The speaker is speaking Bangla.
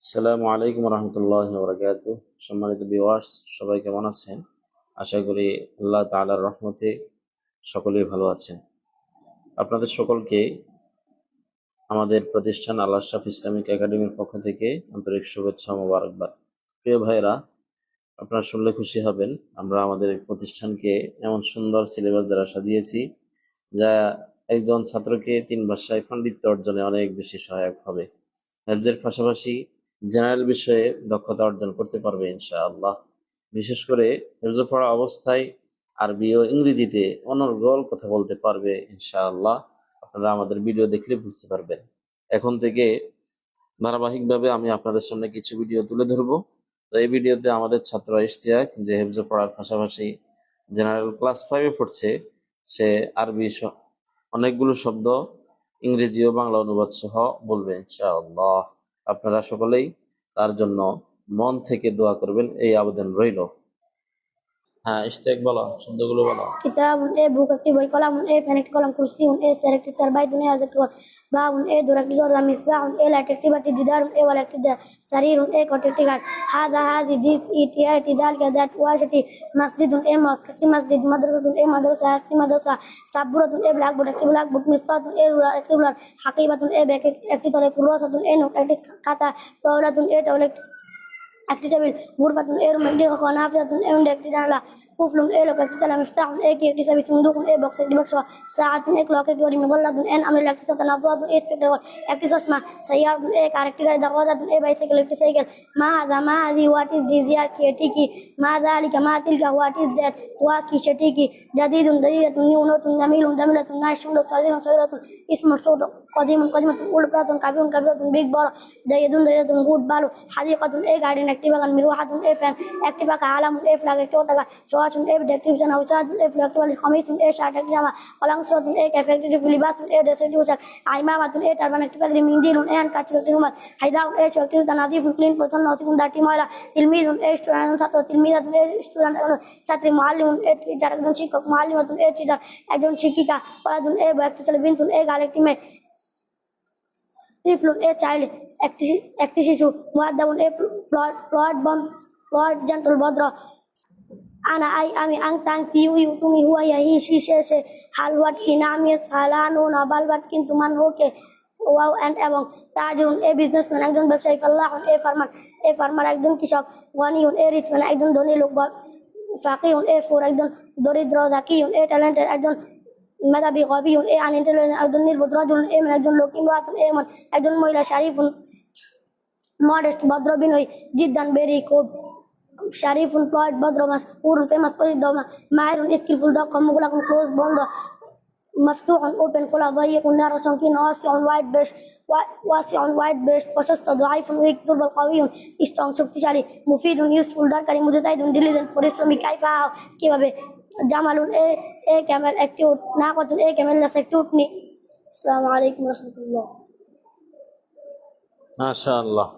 আসসালামু আলাইকুম রহমতুল্লাহ বরকাতুহ। সম্মানিত ভিউয়ার্স, সবাই কেমন আছেন? আশা করি আল্লাহ তাআলার রহমতে সকলেই ভালো আছেন। আপনাদের সকলকে আমাদের প্রতিষ্ঠান আল আশরাফ ইসলামিক একাডেমির পক্ষ থেকে আন্তরিক শুভেচ্ছা ও মোবারকবাদ। প্রিয় ভাইরা, আপনারা শুনলে খুশি হবেন, আমরা আমাদের এই প্রতিষ্ঠানকে এমন সুন্দর সিলেবাস দ্বারা সাজিয়েছি যা একজন ছাত্রকে 3 ভাষায় পাণ্ডিত্য অর্জনে অনেক বেশি সহায়ক হবে। হেফজের পাশাপাশি জেনারেল বিষয়ে দক্ষতা অর্জন করতে পারবে ইনশাআল্লাহ। বিশেষ করে হেফজ পড়া অবস্থায় আরবি ও ইংরেজিতে অনর্গল কথা বলতে পারবে ইনশাআল্লাহ। আপনারা আমাদের ভিডিও দেখলে বুঝতে পারবেন। এখন থেকে ধারাবাহিকভাবে আমি আপনাদের সামনে কিছু ভিডিও তুলে ধরবো। তো এই ভিডিওতে আমাদের ছাত্র ইশতিয়াক, যে হেফজ পড়ার পাশাপাশি জেনারেল ক্লাস 5-এ পড়ছে, সে আরবি অনেকগুলো শব্দ ইংরেজি ও বাংলা অনুবাদ সহ বলবে ইনশাআল্লাহ। আপনারা সকলেই তার জন্য মন থেকে দোয়া করবেন, এই আবেদন রইল। হ্যাঁ ইশতিয়াক, বলো, শব্দগুলো বলো। কিতাবুন এ বুক, একটি বই। কলামুন এ ফেন, একটি কলম। কুরসিউন এ চেয়ার, একটি চেয়ার। বাইতুন এ আজ, একটি ঘর। বাবুন এ দোর, একটি দরজা। মিসবাহুন এ লাইট, একটি বাতি। জিদারুন এ ওয়াল, একটি দেয়াল। সারিরুন এ কট, একটি ঘাট। হাদা হাদি দিস, ইট ইয়া, এটি। দালিকা দ্যাট, ওয়া সেটি। মসজিদুন এ মস্ক, একটি মসজিদ। মাদ্রাসাতুন এ মাদ্রাসা, একটি মাদ্রাসা। সাবুরাতুন এ ব্ল্যাকবোর্ড, একটি ব্ল্যাকবোর্ড। মিসতাতুন এ রুলার, একটি রুলার। হাকিবাতুন এ ব্যাগ, একটি তলে। কুরওয়াসাতুন এ নোট, একটি খাতা। তাওলাতুন এ টাওয়াল, একটি টেবিল। গুরফাতুন এ রুম, একটি কক্ষ। নাফিয়াতুন এ উইন্ডো, একটি জানালা। কুফলুন এ লোক, একটি তালা। মিফতাহুন এ কি, একটি চাবি। সুন্দুকুন এ বক্স, একটি বাক্স। সাআতুন এ ক্লক, একটি ঘড়ি। মুগাল্লাদুন এ আমরিল, একটি ছাতা। নাযরাতুন এ স্পেক্টাকল, একটি চশমা। সাইয়ারাতুন এ কার, একটি গাড়ি। দারাজাতুন এ বাইসাইকেল, একটি সাইকেল। মা হাযা, মা হাযি, হোয়াট ইজ দিস, ইয়া কি, এটি কি। মা যালিকা, মা তিলকা, হোয়াট ইজ দ্যাট, ওয়া কি, সেটি কি। জাদিদুন জাদিদাতুন, নিউ নতুন। জামিলুন জামিলাতুন, নাইস সুন্দর। সগীরুন সগীরাতুন, স্মার্ট ছোট। কদিমুন কদিমাতুন, ওল্ড পুরাতন। কাবিরুন কাবিরাতুন, বিগ বড়। জাইদুন জাইদাতুন, গুড ভালো। হাদিকাতুন এ গার্ডেন, একটি বাগান। মিরওয়াহাতুন এ ফ্যান, একটি পাখা। আলামুন এ ফ্ল্যাগ, একটি পতাকা। ফওয়াসুন এ একটি বিছানা। উসাদুন এ ফ্ল্যাগ, একটি বালিশ। কমিসুন এ শার্ট, একটি জামা। কলাংসুরাতুন এ ক্যাফে, একটি টুপি। লিবাসুন এ ড্রেস, একটি পোশাক। আইমামাতুন এ টারবান, একটি পাগড়ি। মিন্দিলুন এ হ্যান্ডকারচিফ, একটি রুমাল। হাইদাউন এ চক, একটি জুতা। নাযিফুন ক্লিন, পরিচ্ছন্ন। নসিফুন দাঁটি ময়লা। তিলমিজুন এ স্টুডেন্ট, ছাত্র। তিলমিজাতুন এ স্টুডেন্ট, ছাত্রী। মুআল্লিমুন এ টিচার, একজন শিক্ষক। মুআল্লিমাতুন এ টিচার, একজন শিক্ষিকা। ওয়ালাদুন এ বয়, একটি ছেলে। বিনতুন এ গার্ল, একটি মেয়ে। টিফলুন এ চাইল্ড, একটি শিশু। মুআদ্দাবুন এ প্লট জেন্টল, ভদ্র। আনা আমি, আংতা আংটি, ইউ তুমি, হুয়া ইয়া হি সি সে। হাল হোয়াট কি, নাম ইয়েস, হালা নো না, বাল বাট কিন্তু, মান ওকে, ওয়াও এন্ড এবং। তাজিরুন এ বিজনেসম্যান, একজন ব্যবসায়ী। ফাল্লাহুন এ ফার্মার, একজন কৃষক। গনিউন এ রিচ ম্যান, একজন ধনী লোক। ফাকিহুন এ ফোর, একজন দরিদ্র। যাকিউন এ ট্যালেন্টেড, একজন মেধাবী। গবিউন এ আনইন্টেলিজেন্ট, একজন নির্বোধ। রাজুলুন এ ম্যান, একজন লোক। ইমরাতুন এ মান, একজন মহিলা। শারিফুন মডেস্ট, ভদ্র, বিনয়ী। জিদ্দান বেরি, খুব। শারিফুন পয়েট, ভদ্র। মাসহুরুন ফেমাস, প্রসিদ্ধ। মাহিরুন স্কিলফুল, দক্ষ। মুগলাকুন ক্লোজ, বন্ধ। মফতুহুন ওপেন, খোলা। দাইয়িকুন ন্যারো, সংকীর্ণ। ওয়াসিউন ওয়াইড বেস্ট, প্রশস্ত। দাইফুন উইক, দুর্বল। কাউইয়ুন স্ট্রং, শক্তিশালী। মুফিদুন ইউজফুল, দরকারি। মুজাতাহিদুন ডিলিজেন্ট, পরিশ্রমী। কাইফা কিভাবে। জামালুন এ ক্যামেল, একটি উট। নাকাতুন এ ক্যামেল, একটি উটনি। আসসালামু আলাইকুম রহমতুল্লাহ। মাশাআল্লাহ,